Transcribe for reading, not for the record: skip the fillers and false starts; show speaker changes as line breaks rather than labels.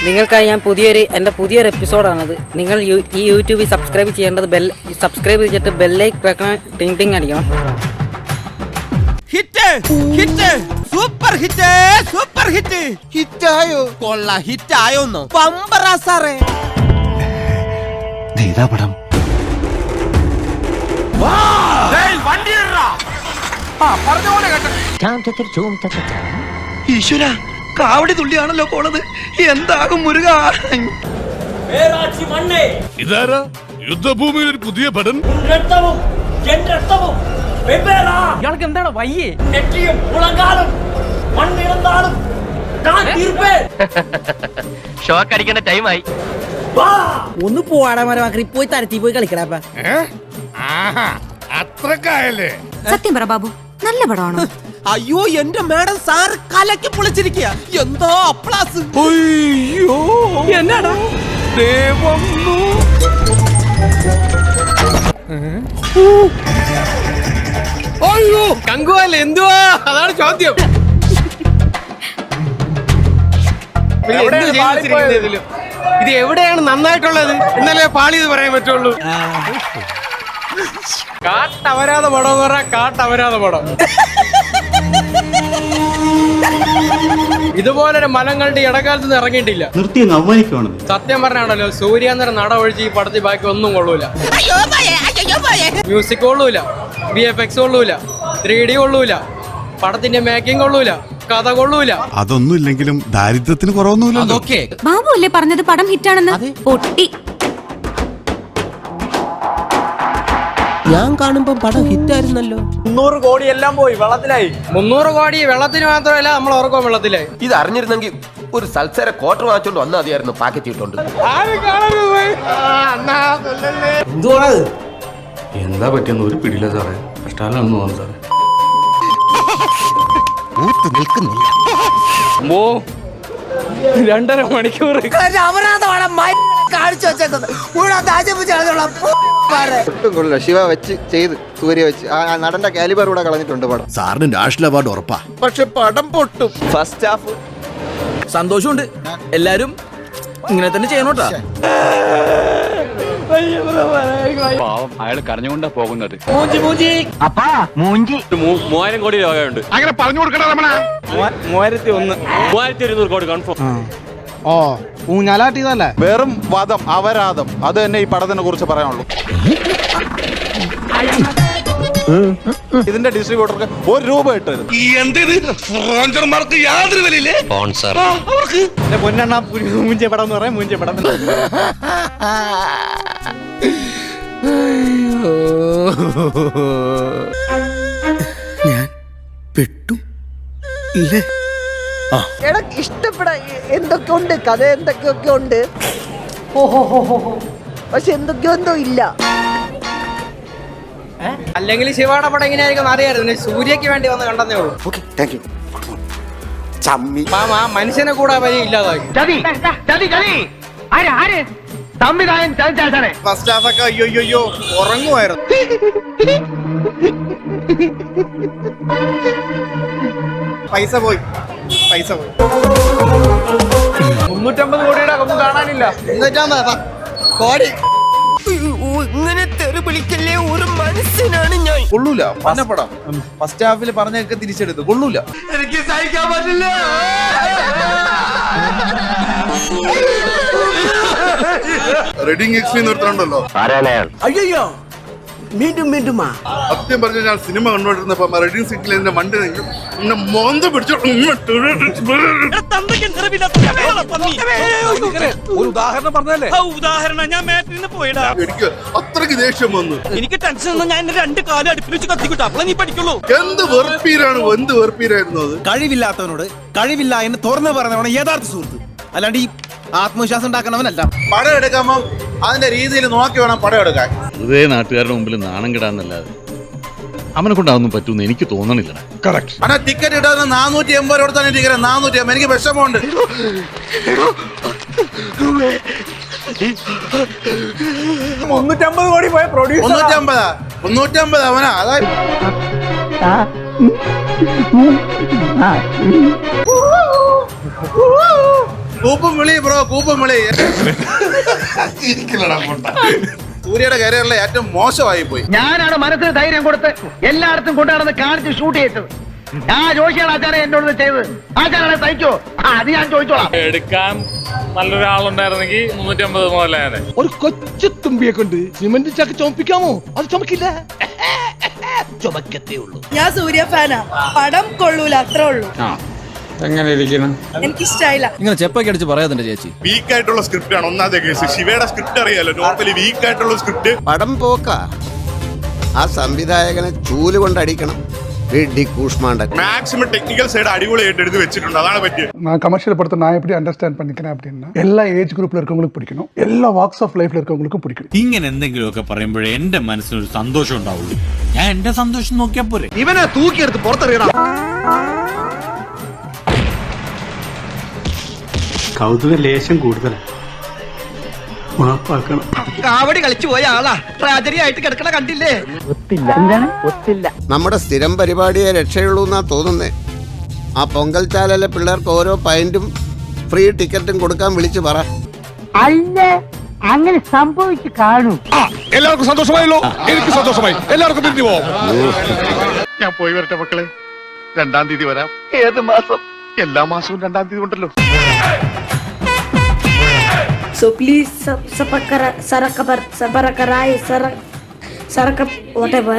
നിങ്ങൾക്കായി ഞാൻ എൻ്റെ പുതിയൊരു എപ്പിസോഡാണത്. നിങ്ങൾ ഈ യൂട്യൂബിൽ സബ്സ്ക്രൈബ് ചെയ്യേണ്ടത് സബ്സ്ക്രൈബ് ചെയ്തിട്ട് ബെല്ലൈക്ക് വെക്കണം, ടിങ് ടിങ് അടിക്കണം.
Hit hit super hit super hit ഹിറ്റായോ കൊള്ള ഹിറ്റായോന്നോ പമ്പറാ സാറേ.
ഇതാ പടം.
ഈശ്വര, കാവടി തുള്ളിയാണല്ലോ പോണത്. എന്താകും മുരുക.
ഇതാരാ യുദ്ധഭൂമിയിൽ ഒരു പുതിയ പടം?
ഇയാൾക്ക് എന്താണ് വയ്യേ?
ഷോക്ക് അടിക്കേണ്ട ടൈമായി.
ഒന്ന് പോവാടാ മരമാക്കി, പോയി തരത്തി പോയി കളിക്കടാ.
അത്രക്കായല്ലേ?
സത്യം പറ ബാബു, നല്ല പടമാണോ?
അയ്യോ എന്റെ മാഡം സാറ് കലക്കി പൊളിച്ചിരിക്കുക. എന്തോ അപ്ലാസ്. അയ്യോ എന്നാടാ
അയ്യോ
കങ്കുവല്ലേ എന്തുവാ? അതാണ് ചോദ്യം. ഇത് എവിടെയാണ് നന്നായിട്ടുള്ളത്? ഇന്നലെ പാളിയത് പറയാൻ പറ്റുള്ളൂ. കാട്ടവരാത പടം എന്ന് പറഞ്ഞാൽ കാട്ടവരാത പടം. ഇതുപോലൊരു മലങ്ങളുടെ ഇടക്കാലത്ത് നിന്ന് ഇറങ്ങിയിട്ടില്ല.
നിർത്തിയെന്ന് അവമാനിക്കുവാണ്.
സത്യം പറഞ്ഞാണല്ലോ, സൂര്യാന്തര നട ഒഴിച്ച് ഈ പടത്തിൽ ബാക്കി ഒന്നും കൊള്ളൂല. മ്യൂസിക് കൊള്ളൂല, VFX കൊള്ളൂല, 3D കൊള്ളൂല, പടത്തിന്റെ മേക്കിംഗ് കൊള്ളൂല, കഥ കൊള്ളൂല.
അതൊന്നും ഇല്ലെങ്കിലും ദാരിദ്ര്യത്തിന് കുറവൊന്നുമില്ല.
അതൊക്കെ
ബാബു അല്ലേ പറഞ്ഞത് പടം ഹിറ്റാണെന്ന്? പൊട്ടി.
ഞാൻ കാണുമ്പോ പടം ഹിറ്റായിരുന്നല്ലോ.
300 കോടി എല്ലാം പോയി, വെള്ളത്തിലായി.
300 കോടി വെള്ളത്തിന് മാത്രമല്ല, നമ്മൾ ഉറക്കം വെള്ളത്തിലായി.
ഇത് അറിഞ്ഞിരുന്നെങ്കിൽ ഒരു സൽസര ക്വാർട്ടർ വാങ്ങിച്ചോണ്ട് വന്നാൽ മതിയായിരുന്നു. പാക്കറ്റ് ഇട്ടുണ്ട്.
എന്താ പറ്റിയെന്ന് ഒരു പിടിയില്ല സാറേ. കഷ്ടാലൊന്നും തോന്നുന്നു സാറേ.
നിൽക്കുന്നില്ല.
2.5 മണിക്കൂർ
ശിവ വെച്ച് ചെയ്ത് സൂര്യ വെച്ച് ആ നടന്റെ കാലിബർ കൂടെ കളഞ്ഞിട്ടുണ്ട് പടം.
സാറിന് നാഷണൽ അവാർഡ് ഉറപ്പാ.
പക്ഷെ പടം പൊട്ടും. ഫസ്റ്റ് ഹാഫ്
സന്തോഷമുണ്ട്. എല്ലാരും ഇങ്ങനെ തന്നെ ചെയ്യണോട്ടാ.
പാവം, അയാൾ കരഞ്ഞുകൊണ്ടാ പോകുന്നത്.
3000 കോടി രൂപയുണ്ട്. അങ്ങനെ പറഞ്ഞു കൊടുക്കണ രമണ. 3200 കോടി കൺഫേം.
ഊഞ്ഞാലാട്ടിയതല്ലേ? വെറും വാദം, അപരാധം. അത് തന്നെ ഈ പടത്തിനെ കുറിച്ച് പറയാനുള്ളൂ. ഇതിന്റെ ഡിസ്ട്രിബ്യൂട്ടർക്ക് 1 രൂപ ഇട്ടത്.
സ്പോൺസർമാർക്ക് യാതൊരു വിലയില്ലേ?
പൊന്നെണ്ണ മൂഞ്ച പടം എന്ന് പറയാം. മൂഞ്ച പടം
ഞാൻ പെട്ടു ഇല്ലേ?
ഇഷ്ടപ്പെടാൻ എന്തൊക്കെ ഉണ്ട്, കഥ എന്തൊക്കെയൊക്കെ ഉണ്ട്, പക്ഷെ എന്തൊക്കെയൊന്നും ഇല്ല.
അല്ലെങ്കിൽ ശിവാടെ പടം എങ്ങനെയായിരിക്കും അറിയായിരുന്നു. സൂര്യക്ക് വേണ്ടി വന്ന് കണ്ടെന്നേ ഉള്ളൂ. ആ മനുഷ്യനെ കൂടെ വഴി ഇല്ലാതാക്കി.
ഫസ്റ്റ് ഹാഫ് ഒക്കെ അയ്യോ ഉറങ്ങുമായിരുന്നു. പൈസ പോയി. 350 കോടിയുടെ ഒന്നും കാണാനില്ല. 250 കോടി.
ഇങ്ങനെ തെറി വിളിക്കല്ലേ, ഒരു മനുഷ്യനാണ് ഞാൻ.
കൊള്ളൂല പടം. ഫസ്റ്റ് ഹാഫിൽ പറഞ്ഞൊക്കെ തിരിച്ചെടുത്തു. കൊള്ളൂല.
എനിക്ക് സഹിക്കാൻ പറ്റില്ല.
റെഡിങ് എക്സ്ട്രീം നിർത്തണുണ്ടല്ലോ.
അയ്യോ വീണ്ടും വീണ്ടുമാ.
സത്യം പറഞ്ഞ ഞാൻ സിനിമ കണ്ടുകൊണ്ടിരുന്നപ്പോ റെഡിങ് സീറ്റിൽ എന്റെ വണ്ടി മോന്ത പിടിച്ചു.
ഒരു ഉദാഹരണം പറഞ്ഞല്ലേ?
ഉദാഹരണം ഞാൻ മേറ്റിൽ നിന്ന് പോയിടാ.
എനിക്ക് അത്രയ്ക്ക് ദേഷ്യം വന്നു.
എനിക്ക് ടെൻഷൻ ഒന്നും, ഞാൻ 2 കാലം അടുപ്പിൽ വെച്ച് കത്തിക്കിട്ടു. അപ്പളെ നീ പഠിക്കുള്ളൂ.
എന്ത് വെറുപ്പീരായിരുന്നു അത്.
കഴിവില്ലാത്തവനോട് കഴിവില്ല എന്ന് തുറന്നു പറഞ്ഞവനാണ് യഥാർത്ഥ സുഹൃത്ത്, അല്ലാണ്ട് ഈ ആത്മവിശ്വാസം ഉണ്ടാക്കണവനല്ല.
പടം എടുക്കുമ്പോ അതിന്റെ രീതിയിൽ നോക്കി വേണം പടം എടുക്കാൻ.
വെറുതെ നാട്ടുകാരുടെ മുമ്പിൽ നാണം കിടാന്നല്ലാതെ അവനെ കൊണ്ട് അതൊന്നും പറ്റൂന്ന് എനിക്ക് തോന്നണില്ല.
അണ്ണാ ടിക്കറ്റ് ഇട്ടാൽ 480 രൂപ തന്നെ ടിക്കറ്റ്. 480. എനിക്ക് വിഷമമുണ്ട്.
350 കോടി പോയ പ്രൊഡ്യൂസർ.
350 അവനാ. അതായത് കൂപ്പും വിളി ബ്രോ, കൂപ്പും വിളി. സൂര്യയുടെ കരിയറിലെ ഏറ്റവും മോശമായി പോയി.
ഞാനാണ് മനസ്സിന് ധൈര്യം കൊടുത്ത് എല്ലായിടത്തും കൊണ്ടുനടന്ന് കാണിച്ച് ഷൂട്ട് ചെയ്തത്. ആ ജോഷിയാണ് ആചാരം എന്നോട് ചെയ്തത്. ആചാരാണ് സഹിച്ചോ? അത് ഞാൻ ചോദിച്ചോളാം.
എടുക്കാൻ നല്ലൊരാളുണ്ടായിരുന്നെങ്കിൽ 350 മുതലാണ്.
ഒരു കൊച്ചു തുമ്പിയെ കൊണ്ട് സിമന്റ് ചാക്ക് ചുമപ്പിക്കാമോ? അത് ചുമക്കില്ല, ചുമക്കത്തേ ഉള്ളൂ.
ഞാൻ സൂര്യ ഫാനാ. പടം കൊള്ളൂല, അത്രേ ഉള്ളൂ.
എങ്ങനെ ഇരിക്കണം?
എനിക്കിഷ്ടായില്ല.
ഇങ്ങനെ ചെപ്പൊക്കെ അടിച്ച് പറയാതെ ചേച്ചി.
വീക്ക് ആയിട്ടുള്ള സ്ക്രിപ്റ്റ് ആണ് ഒന്നാമത്തെ കേസ്. ശിവയുടെ സ്ക്രിപ്റ്റ് അറിയാലോ, നോർമലി വീക്ക് ആയിട്ടുള്ള സ്ക്രിപ്റ്റ്.
പടം പോക്ക. ആ സംവിധായകനെ ചൂല് കൊണ്ടടിക്കണം.
മാക്സിമം ടെക്നിക്കൽ സൈഡ് അടിപൊളിയായിട്ട് എടുത്ത് വെച്ചിട്ടുണ്ട്. അതാണ് പറ്റിയത്.
நான் கமர்ஷியல் படத்தை நான் எப்படி அண்டர்ஸ்டாண்ட் பண்ணிக்கிறேன் அப்படின்னா எல்லா ஏஜ் குரூப்ல இருக்கவங்களுக்கும் பிடிக்கணும், எல்லா வாக்ஸ் ஆஃப் லைஃப்ல இருக்கவங்களுக்கும் பிடிக்கணும்.
ഇങ്ങനെ എന്തെങ്കിലുമൊക്കെ പറയുമ്പോഴേ എന്റെ മനസ്സിനൊരു സന്തോഷം ഉണ്ടാവുള്ളൂ. ഞാൻ എന്റെ സന്തോഷം നോക്കിയാ പോരെ.
ഇവനെ തൂക്കിയെടുത്ത് പുറത്തെറിയണം.
കൗതുക ലേശം കൂടുതലാണ്. ഉറപ്പാക്കണം.
കാവടി കളിച്ചു പോയ ആളാ ട്രാജഡി ആയിട്ട് കിടക്കണ കണ്ടില്ലേ?
നമ്മുടെ സ്ഥിരം പരിപാടിയെ രക്ഷയുള്ളൂ എന്നാ തോന്നുന്നേ. ആ പൊങ്കൽ ചാലയിലെ പിള്ളേർക്ക് ഓരോ പൈന്റും ഫ്രീ ടിക്കറ്റും കൊടുക്കാൻ വിളിച്ചു പറ.
അല്ല, അങ്ങനെ സംഭവിച്ചു കാണും.
എല്ലാവർക്കും സന്തോഷമായല്ലോ? എനിക്ക് സന്തോഷമായി. എല്ലാവർക്കും പിരിഞ്ഞു പോവാം.
ഞാൻ പോയി വരട്ടെ മക്കളെ. 2-ാം തീയതി വരാം.
ഏത് മാസം?
എല്ലാ മാസവും 2-ാം തീയതി ഉണ്ടല്ലോ.
So please subscribe, whatever.